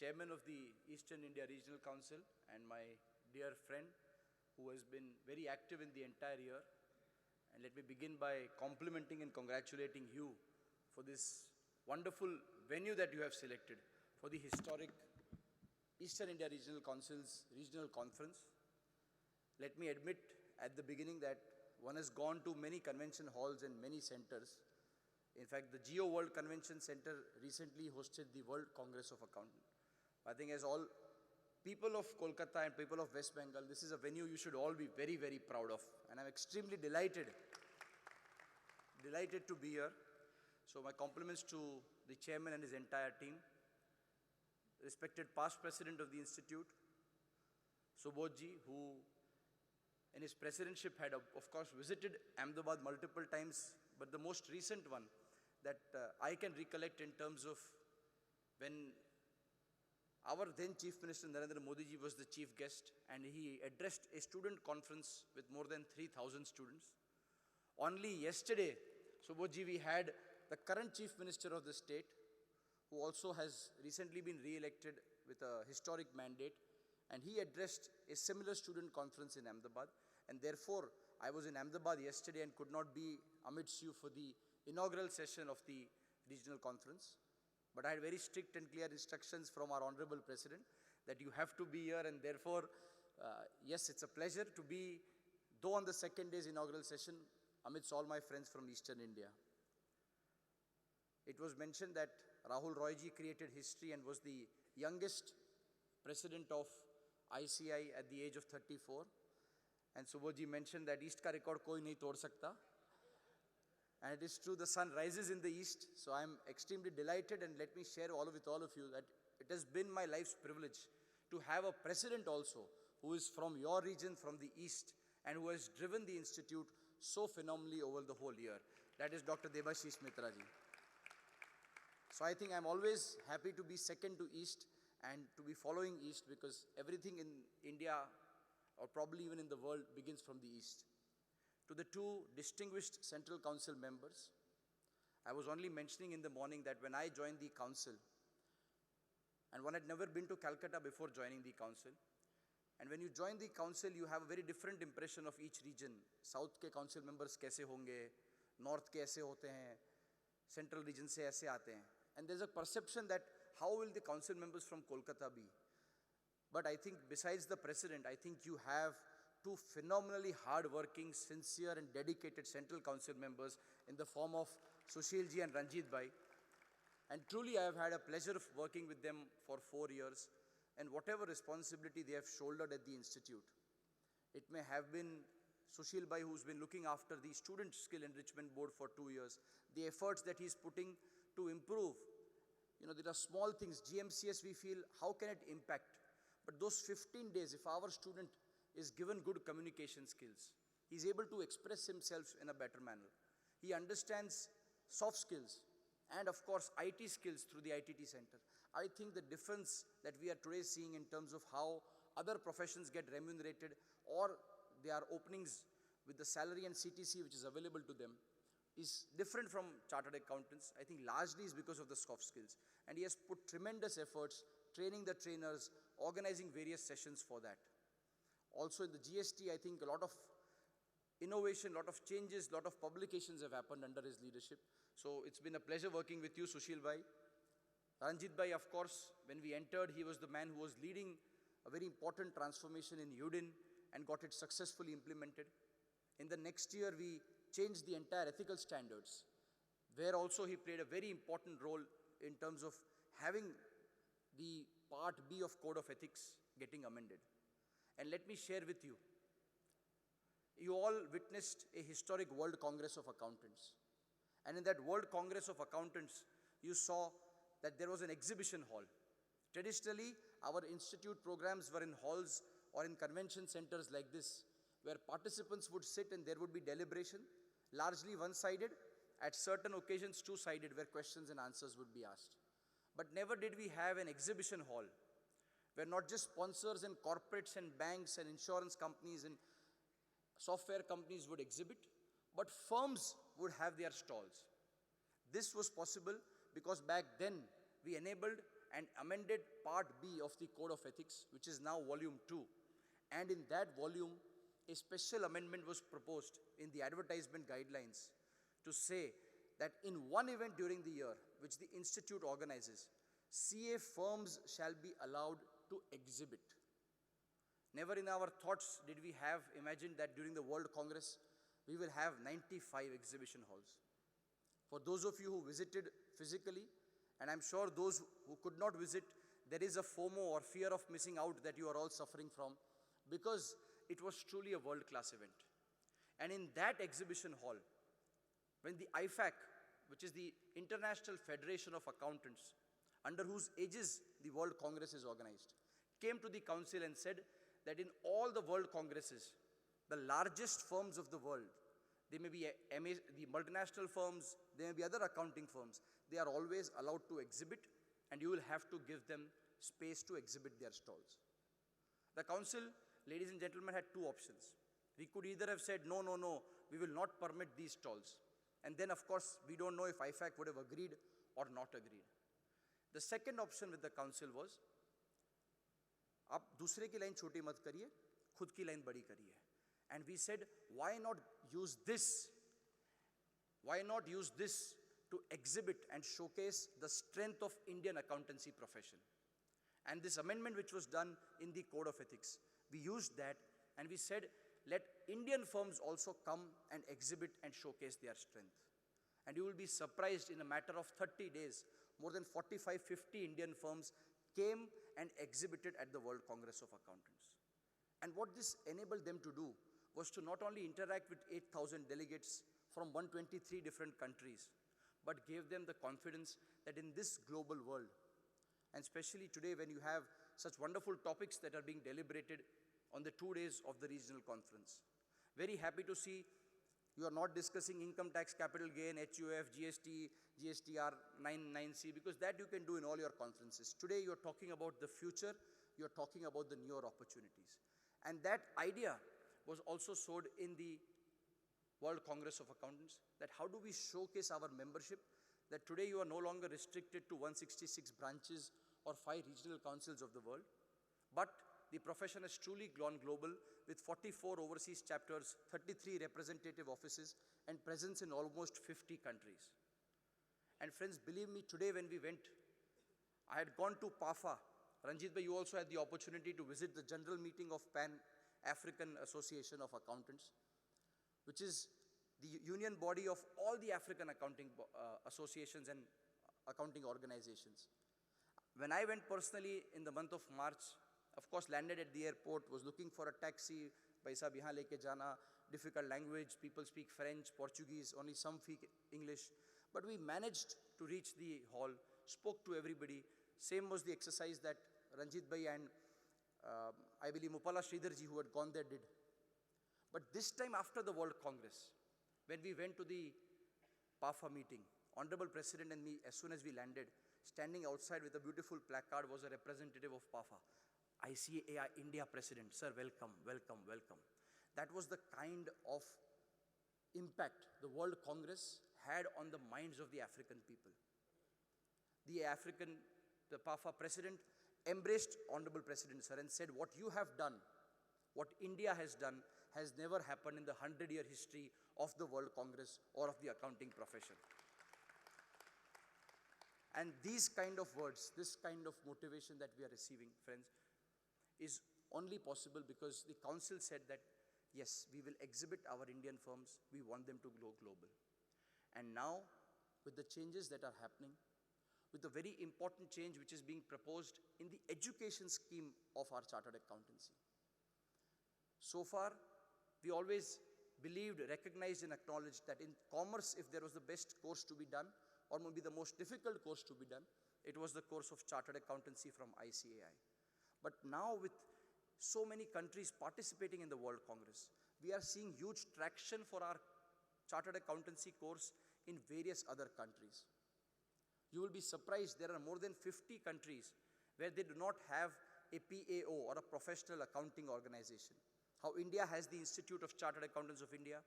chairman of the Eastern India Regional Council and my dear friend who has been very active in the entire year. And let me begin by complimenting and congratulating you for this wonderful venue that you have selected for the historic Eastern India Regional Council's regional conference. Let me admit at the beginning that one has gone to many convention halls and many centers. In fact, the Geo World Convention Center recently hosted the World Congress of Accountants. I think as all people of Kolkata and people of West Bengal, this is a venue you should all be very, very proud of. And I'm extremely delighted to be here. So my compliments to the chairman and his entire team, respected past president of the institute, Subodhji, who in his presidentship had, of course, visited Ahmedabad multiple times, but the most recent one that I can recollect in terms of when our then Chief Minister Narendra Modi ji was the chief guest and he addressed a student conference with more than 3,000 students. Only yesterday, Subodhji, we had the current Chief Minister of the state, who also has recently been re-elected with a historic mandate, and he addressed a similar student conference in Ahmedabad. And therefore, I was in Ahmedabad yesterday and could not be amidst you for the inaugural session of the regional conference. But I had very strict and clear instructions from our Honorable President that you have to be here, and therefore, yes, it's a pleasure to be, though on the second day's inaugural session, amidst all my friends from Eastern India. It was mentioned that Rahul Roy ji created history and was the youngest president of ICAI at the age of 34. And Subodhji mentioned that East ka record koi nahi tod sakta. And it is true, the sun rises in the east. So I'm extremely delighted, and let me share with all of you that it has been my life's privilege to have a president also who is from your region, from the east, and who has driven the institute so phenomenally over the whole year. That is Dr. Debashish Mitra ji. So I think I'm always happy to be second to east and to be following east, because everything in India, or probably even in the world, begins from the east. To the two distinguished Central Council members, I was only mentioning in the morning that when I joined the council, and one had never been to Calcutta before joining the council, and when you join the council, you have a very different impression of each region. South ke council members kaise honge, North ke aise hote hain, Central region se aise aate hain. And there's a perception that how will the council members from Kolkata be? But I think besides the president, I think you have two phenomenally hard-working, sincere and dedicated Central Council members in the form of Sushil ji and Ranjit bhai. And truly I have had a pleasure of working with them for 4 years, and whatever responsibility they have shouldered at the institute. It may have been Sushil bhai, who's been looking after the Student Skill Enrichment Board for 2 years, the efforts that he's putting to improve. You know, there are small things, GMCS we feel, how can it impact? But those 15 days, if our student is given good communication skills, he's able to express himself in a better manner. He understands soft skills and of course IT skills through the ITT center. I think the difference that we are today seeing in terms of how other professions get remunerated, or their openings with the salary and CTC which is available to them, is different from chartered accountants. I think largely is because of the soft skills. And he has put tremendous efforts training the trainers, organizing various sessions for that. Also in the GST, I think a lot of innovation, a lot of changes, a lot of publications have happened under his leadership. So it's been a pleasure working with you, Sushil bhai. Ranjit bhai, of course, when we entered, he was the man who was leading a very important transformation in UDIN and got it successfully implemented. In the next year, we changed the entire ethical standards, where also he played a very important role in terms of having the Part B of Code of Ethics getting amended. And let me share with you, you all witnessed a historic World Congress of Accountants. And in that World Congress of Accountants, you saw that there was an exhibition hall. Traditionally, our institute programs were in halls or in convention centers like this, where participants would sit and there would be deliberation, largely one-sided, at certain occasions two-sided, where questions and answers would be asked. But never did we have an exhibition hall, where not just sponsors and corporates and banks and insurance companies and software companies would exhibit, but firms would have their stalls. This was possible because back then we enabled and amended Part B of the Code of Ethics, which is now Volume 2. And in that volume, a special amendment was proposed in the advertisement guidelines to say that in one event during the year, which the Institute organizes, CA firms shall be allowed to exhibit. Never in our thoughts did we have imagined that during the World Congress, we will have 95 exhibition halls. For those of you who visited physically, and I'm sure those who could not visit, there is a FOMO or fear of missing out that you are all suffering from, because it was truly a world-class event. And in that exhibition hall, when the IFAC, which is the International Federation of Accountants, under whose aegis the World Congress is organized, came to the council and said that in all the world congresses, the largest firms of the world, they may be the multinational firms, they may be other accounting firms, they are always allowed to exhibit, and you will have to give them space to exhibit their stalls. The council, ladies and gentlemen, had two options. We could either have said, no, no, no, we will not permit these stalls. And then, of course, we don't know if IFAC would have agreed or not agreed. The second option with the council was, आप दूसरे की line छोटी मत करिए, खुद की line बड़ी करिए. And we said, why not use this? Why not use this to exhibit and showcase the strength of Indian accountancy profession? And this amendment which was done in the Code of Ethics, we used that and we said, let Indian firms also come and exhibit and showcase their strength. And you will be surprised, in a matter of 30 days, more than 45-50 Indian firms came and exhibited at the World Congress of Accountants. And what this enabled them to do was to not only interact with 8,000 delegates from 123 different countries, but gave them the confidence that in this global world, and especially today when you have such wonderful topics that are being deliberated on the 2 days of the regional conference. Very happy to see you are not discussing income tax, capital gain, HUF, GST, GSTR 99C, because that you can do in all your conferences. Today you are talking about the future, you are talking about the newer opportunities. And that idea was also sold in the World Congress of Accountants, that how do we showcase our membership, that today you are no longer restricted to 166 branches or 5 regional councils of the world, but the profession has truly gone global with 44 overseas chapters, 33 representative offices, and presence in almost 50 countries. And friends, believe me, today when we went, I had gone to PAFA. Ranjit bhai, you also had the opportunity to visit the general meeting of Pan-African Association of Accountants, which is the union body of all the African accounting associations and accounting organizations. When I went personally in the month of March, of course, landed at the airport, was looking for a taxi, paisa bhi yahan leke jana, difficult language, people speak French, Portuguese, only some speak English. But we managed to reach the hall, spoke to everybody. Same was the exercise that Ranjit bhai and I believe Mupala Sridharji, who had gone there, did. But this time after the World Congress, when we went to the PAFA meeting, Honorable President and me, as soon as we landed, standing outside with a beautiful placard was a representative of PAFA. EIRC-ICAI India President, sir, welcome, welcome, welcome. That was the kind of impact the World Congress had on the minds of the African people. The PAFA President embraced Honorable President, sir, and said, what you have done, what India has done, has never happened in the 100-year history of the World Congress or of the accounting profession. And these kind of words, this kind of motivation that we are receiving, friends, is only possible because the council said that, yes, we will exhibit our Indian firms, we want them to go global. And now, with the changes that are happening, with the very important change which is being proposed in the education scheme of our chartered accountancy. So far, we always believed, recognized and acknowledged that in commerce, if there was the best course to be done, or maybe the most difficult course to be done, it was the course of chartered accountancy from ICAI. But now with so many countries participating in the World Congress, we are seeing huge traction for our chartered accountancy course in various other countries. You will be surprised, there are more than 50 countries where they do not have a PAO or a professional accounting organization. How India has the Institute of Chartered Accountants of India,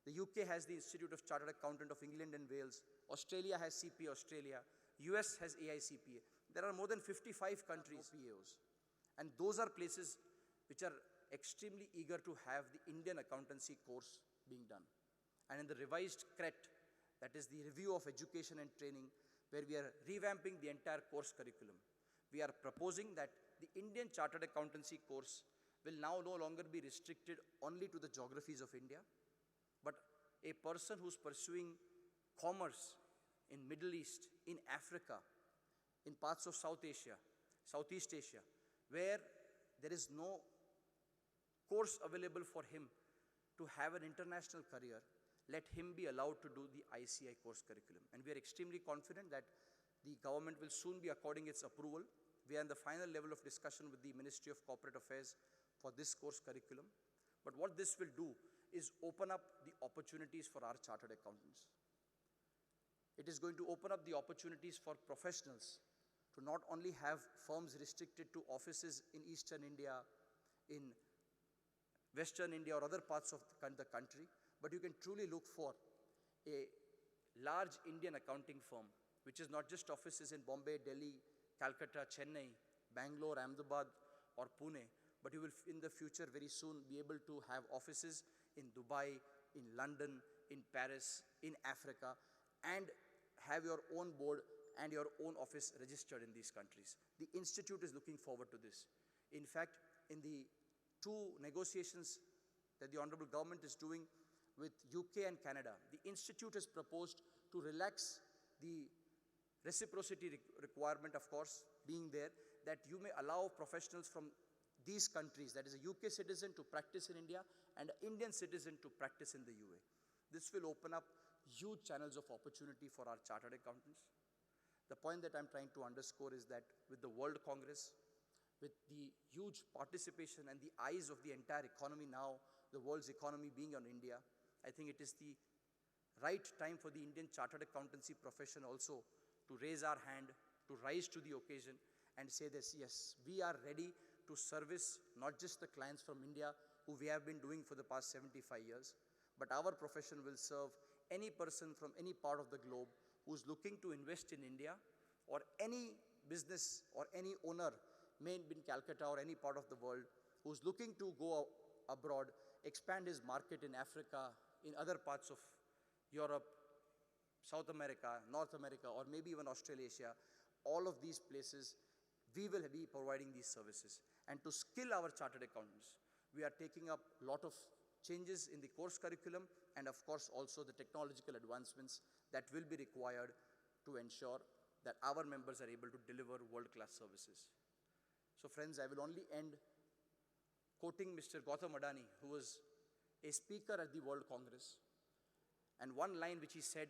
the UK has the Institute of Chartered Accountant of England and Wales, Australia has CPA Australia, US has AICPA. There are more than 55 countries, PAOs. And those are places which are extremely eager to have the Indian accountancy course being done. And in the revised CRET, that is the Review of Education and Training, where we are revamping the entire course curriculum, we are proposing that the Indian Chartered Accountancy course will now no longer be restricted only to the geographies of India, but a person who's pursuing commerce in Middle East, in Africa, in parts of South Asia, Southeast Asia, where there is no course available for him to have an international career, let him be allowed to do the ICAI course curriculum. And we are extremely confident that the government will soon be according its approval. We are in the final level of discussion with the Ministry of Corporate Affairs for this course curriculum. But what this will do is open up the opportunities for our chartered accountants. It is going to open up the opportunities for professionals to not only have firms restricted to offices in Eastern India, in Western India or other parts of the country, but you can truly look for a large Indian accounting firm, which is not just offices in Bombay, Delhi, Calcutta, Chennai, Bangalore, Ahmedabad, or Pune, but you will in the future very soon be able to have offices in Dubai, in London, in Paris, in Africa, and have your own board and your own office registered in these countries. The Institute is looking forward to this. In fact, in the two negotiations that the Honorable Government is doing with UK and Canada, the Institute has proposed to relax the reciprocity requirement, of course, being there, that you may allow professionals from these countries, that is a UK citizen to practice in India and an Indian citizen to practice in the UA. This will open up huge channels of opportunity for our chartered accountants. The point that I'm trying to underscore is that with the World Congress, with the huge participation and the eyes of the entire economy now, the world's economy being on India, I think it is the right time for the Indian chartered accountancy profession also to raise our hand, to rise to the occasion and say this, yes, we are ready to service not just the clients from India who we have been doing for the past 75 years, but our profession will serve any person from any part of the globe who's looking to invest in India, or any business or any owner, may be in Calcutta or any part of the world, who's looking to go abroad, expand his market in Africa, in other parts of Europe, South America, North America, or maybe even Australasia. All of these places, we will be providing these services. And to skill our chartered accountants, we are taking up a lot of changes in the course curriculum and of course also the technological advancements that will be required to ensure that our members are able to deliver world-class services. So friends, I will only end quoting Mr. Gautam Adani, who was a speaker at the World Congress. And one line which he said,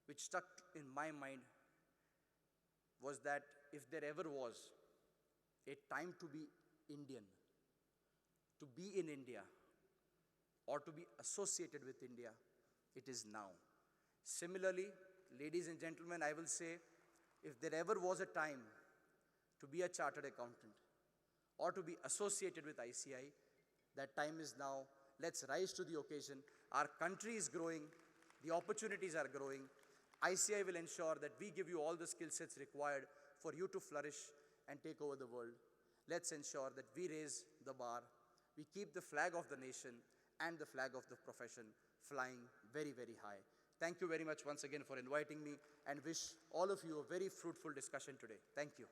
which stuck in my mind, was that if there ever was a time to be Indian, to be in India, or to be associated with India, it is now. Similarly, ladies and gentlemen, I will say, if there ever was a time to be a chartered accountant or to be associated with ICAI, that time is now. Let's rise to the occasion. Our country is growing, the opportunities are growing. ICAI will ensure that we give you all the skill sets required for you to flourish and take over the world. Let's ensure that we raise the bar, we keep the flag of the nation and the flag of the profession flying very, very high. Thank you very much once again for inviting me, and wish all of you a very fruitful discussion today. Thank you.